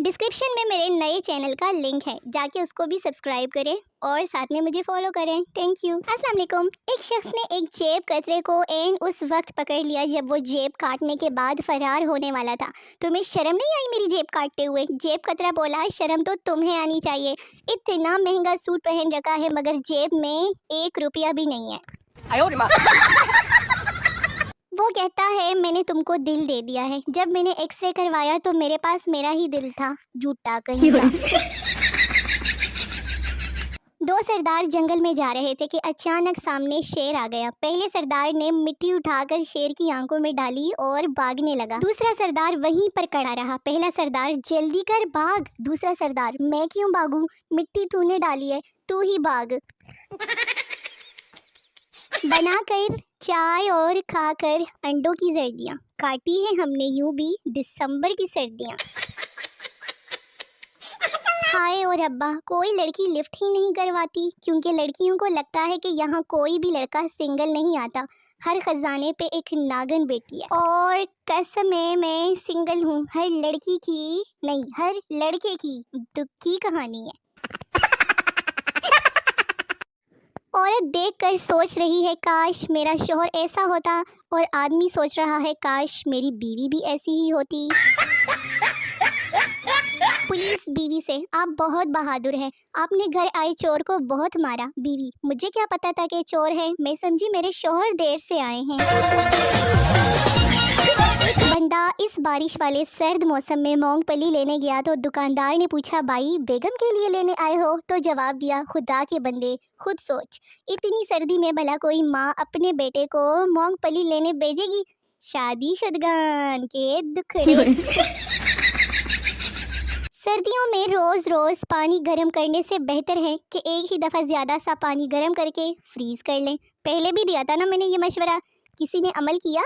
Description में मेरे नए चैनल का लिंक है, जाके उसको भी सब्सक्राइब करें और साथ में मुझे फॉलो करें। Thank you. अस्सलाम वालेकुम। एक शख्स ने एक जेब कतरे को एन उस वक्त पकड़ लिया जब वो जेब काटने के बाद फरार होने वाला था। तुम्हें शर्म नहीं आई मेरी जेब काटते हुए? जेब कतरा बोला, शर्म तो तुम्हें आनी चाहिए। इतना महंगा सूट पहन रखा है मगर जेब में 1 रुपया भी नहीं है। वो कहता है मैंने तुमको दिल दे दिया है। जब मैंने एक्सरे करवाया तो मेरे पास मेरा ही दिल था। झूठा कहीं का। 2 सरदार जंगल में जा रहे थे कि अचानक सामने शेर आ गया। पहले सरदार ने मिट्टी उठाकर शेर की आंखों में डाली और भागने लगा। दूसरा सरदार वहीं पर खड़ा रहा। पहला सरदार, जल्दी कर भाग। दूसरा सरदार, मैं क्यों भागूं? मिट्टी तूने डाली है, तू ही भाग। बनाकर चाय और खाकर अंडों की सर्दियाँ काटी है हमने यूं भी दिसंबर की सर्दियाँ। हाय और अब्बा, कोई लड़की लिफ्ट ही नहीं करवाती क्योंकि लड़कियों को लगता है कि यहाँ कोई भी लड़का सिंगल नहीं आता। हर खजाने पे एक नागन बेटी है और कसम है मैं सिंगल हूँ। हर लड़की की नहीं, हर लड़के की दुख की कहानी है। औरत देखकर सोच रही है काश मेरा शौहर ऐसा होता, और आदमी सोच रहा है काश मेरी बीवी भी ऐसी ही होती। पुलिस बीवी से, आप बहुत बहादुर हैं, आपने घर आए चोर को बहुत मारा। बीवी, मुझे क्या पता था कि चोर है, मैं समझी मेरे शौहर देर से आए हैं। एक बंदा इस बारिश वाले सर्द मौसम में मूंगफली लेने गया तो दुकानदार ने पूछा, भाई बेगम के लिए लेने आए हो? तो जवाब दिया, खुदा के बंदे खुद सोच, इतनी सर्दी में भला कोई माँ अपने बेटे को मूंगफली लेने भेजेगी? शादीशुदगान के दुखड़े। सर्दियों में रोज रोज पानी गर्म करने से बेहतर है कि एक ही दफ़ा ज़्यादा सा पानी गर्म करके फ्रीज कर लें। पहले भी दिया था ना मैंने ये मशवरा, किसी ने अमल किया?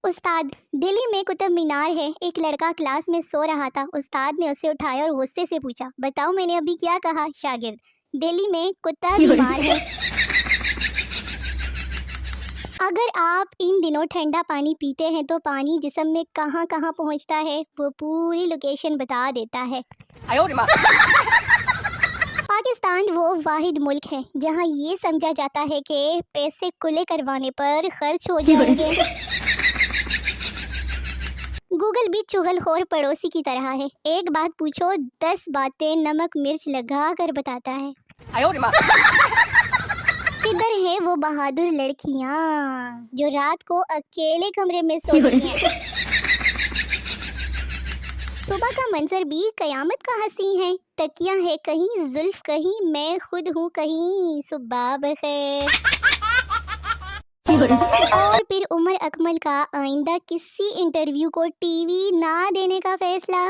उस्ताद, दिल्ली में कुतुब मीनार है। एक लड़का क्लास में सो रहा था। उस्ताद ने उसे उठाया और गुस्से से पूछा, बताओ मैंने अभी क्या कहा? शागिर्द, दिल्ली में कुत्ता बीमार है। अगर आप इन दिनों ठंडा पानी पीते हैं तो पानी जिस्म में कहाँ कहाँ पहुँचता है वो पूरी लोकेशन बता देता है। पाकिस्तान वो वाहिद मुल्क है जहाँ ये समझा जाता है कि पैसे कुले करवाने पर खर्च हो जाएंगे। गूगल भी चुगलखोर पड़ोसी की तरह है। एक बात पूछो, 10 बातें नमक मिर्च लगा कर बताता है। किधर है वो बहादुर लड़कियाँ जो रात को अकेले कमरे में सोती हैं? सुबह का मंजर भी कयामत का हंसी है। तकिया है कहीं, जुल्फ कहीं, मैं खुद हूँ कहीं। सुबह बखैर। और फिर उमर अकमल का आइंदा किसी इंटरव्यू को टीवी ना देने का फैसला।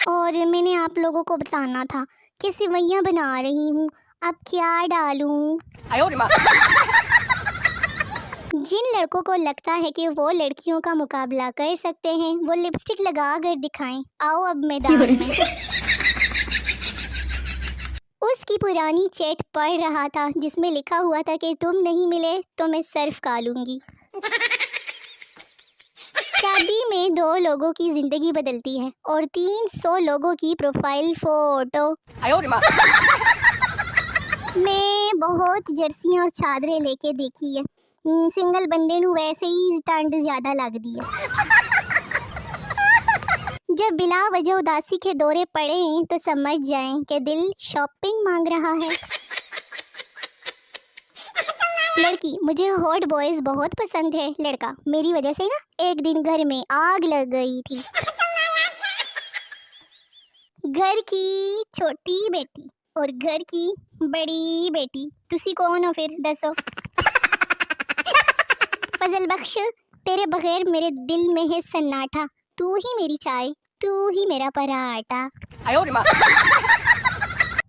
और मैंने आप लोगों को बताना था कि सेवइयां बना रही हूँ, अब क्या डालूं? जिन लड़कों को लगता है कि वो लड़कियों का मुकाबला कर सकते हैं वो लिपस्टिक लगा कर दिखाएं। आओ अब मैदान में। उसकी पुरानी चैट पढ़ रहा था जिसमें लिखा हुआ था कि तुम नहीं मिले तो मैं सर्फ कालूंगी। शादी में 2 लोगों की जिंदगी बदलती है और 300 लोगों की प्रोफाइल फोटो। मैं बहुत जर्सियां और चादरें लेके देखी है। सिंगल बंदे नू वैसे ही ठंड ज्यादा लगती है। जब बिला वजह उदासी के दौरे पड़े हैं तो समझ जाएं कि दिल शॉपिंग मांग रहा है। लड़की, मुझे हॉट बॉयज बहुत पसंद है। लड़का, मेरी वजह से ना एक दिन घर में आग लग गई थी। घर की छोटी बेटी और घर की बड़ी बेटी, तुसी कौन हो फिर दसो? फजल बख्श, तेरे बगैर मेरे दिल में है सन्नाटा। तू ही मेरी चाय, तू ही मेरा पराठा।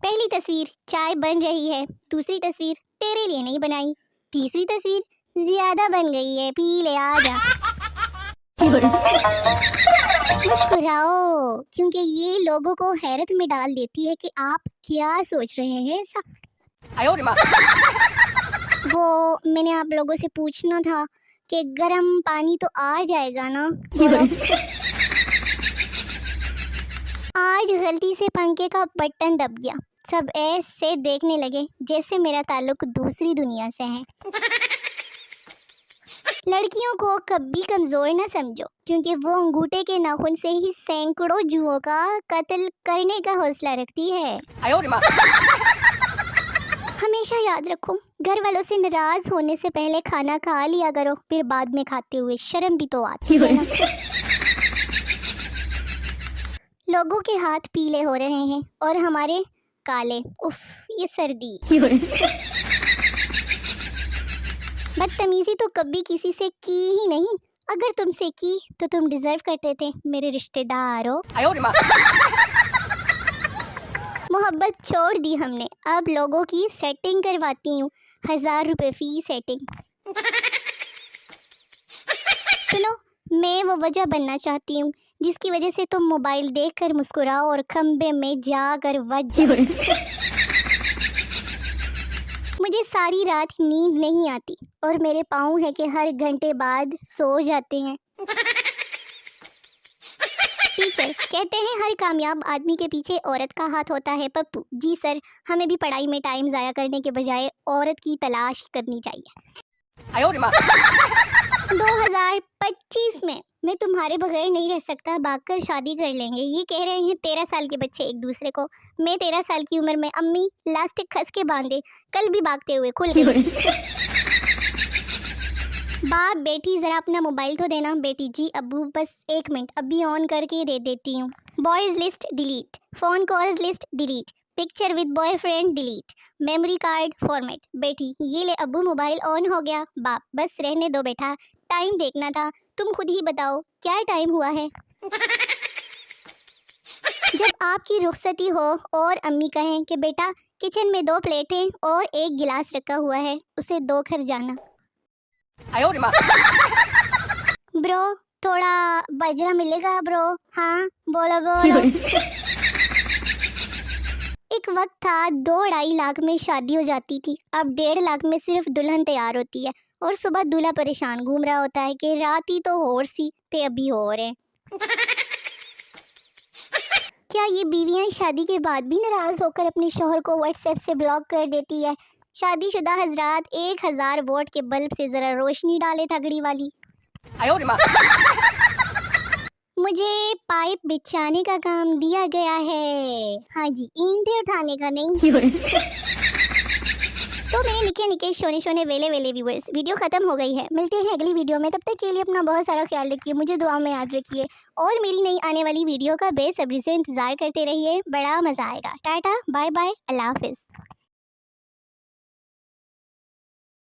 पहली तस्वीर, चाय बन रही है। दूसरी तस्वीर, तेरे लिए नहीं बनाई। तीसरी तस्वीर, ज्यादा बन गई है, पी ले आजा। मुस्कुराओ क्योंकि ये लोगों को हैरत में डाल देती है कि आप क्या सोच रहे हैं ऐसा। वो मैंने आप लोगों से पूछना था कि गर्म पानी तो आ जाएगा ना। बोलो। आज गलती से पंखे का बटन दब गया, सब ऐसे देखने लगे जैसे मेरा ताल्लुक दूसरी दुनिया से है। लड़कियों को कभी कमज़ोर ना समझो, क्योंकि वो अंगूठे के नाखून से ही सैकड़ों जुओं का कत्ल करने का हौसला रखती है। हमेशा याद रखो, घर वालों से नाराज होने से पहले खाना खा लिया करो, फिर बाद में खाते हुए शर्म भी तो आती है ना। लोगों के हाथ पीले हो रहे हैं और हमारे काले। उफ, ये सर्दी। बदतमीजी तो कभी किसी से की ही नहीं, अगर तुमसे की तो तुम डिजर्व करते थे मेरे रिश्तेदारों। मोहब्बत छोड़ दी हमने, अब लोगों की सेटिंग करवाती हूँ, 1000 रुपये फी सेटिंग। सुनो, मैं वो वजह बनना चाहती हूँ जिसकी वजह से तुम मोबाइल देखकर मुस्कुराओ और खंबे में जाकर वज जाओ। मुझे सारी रात नींद नहीं आती और मेरे पाँव है कि हर घंटे बाद सो जाते हैं। टीचर कहते हैं हर कामयाब आदमी के पीछे औरत का हाथ होता है। पप्पू जी सर, हमें भी पढ़ाई में टाइम ज़ाया करने के बजाय औरत की तलाश करनी चाहिए। 2025 में मैं तुम्हारे बगैर नहीं रह सकता, भागकर शादी कर लेंगे, ये कह रहे हैं 13 साल के बच्चे एक दूसरे को। मैं 13 साल की उम्र में अम्मी लास्टिक खस के बांधे, कल भी भागते हुए खुल गई। बाप बेटी जरा अपना मोबाइल तो देना। बेटी जी अब्बू बस 1 मिनट, अभी ऑन करके दे देती हूँ। Boys list delete, phone calls list delete, picture with boyfriend delete, memory card format. बेटी ये ले अब्बू मोबाइल ऑन हो गया। बाप बस रहने दो बेटा, टाइम देखना था, तुम खुद ही बताओ क्या टाइम हुआ है। जब आपकी रुखसती हो और अम्मी कहें कि बेटा किचन में 2 प्लेटें और 1 गिलास रखा हुआ है, उसे दो घर जाना। ब्रो थोड़ा बजरा मिलेगा ब्रो? हाँ बोलो बोलो। एक वक्त था 2-2.5 लाख में शादी हो जाती थी, अब 1.5 लाख में सिर्फ दुल्हन तैयार होती है और सुबह दूल्हा परेशान घूम रहा होता है कि रात ही तो होर सी ते अभी हो रहे। क्या ये बीवियां शादी के बाद भी नाराज होकर अपने शौहर को व्हाट्सएप से ब्लॉक कर देती है? शादीशुदा हजरात 1000 वोट के बल्ब से जरा रोशनी डाले थगड़ी वाली। मुझे पाइप बिछाने का काम दिया गया है। हाँ जी, ईंटें उठाने का नहीं। तो मेरे निके निके शोने शोने वेले वेले व्यूअर्स, वीडियो ख़त्म हो गई है, मिलते हैं अगली वीडियो में। तब तक के लिए अपना बहुत सारा ख्याल रखिए, मुझे दुआ में याद रखिए और मेरी नई आने वाली वीडियो का बेसब्री से इंतज़ार करते रहिए, बड़ा मज़ा आएगा। टाटा बाय बाय, अल्लाह हाफिज़।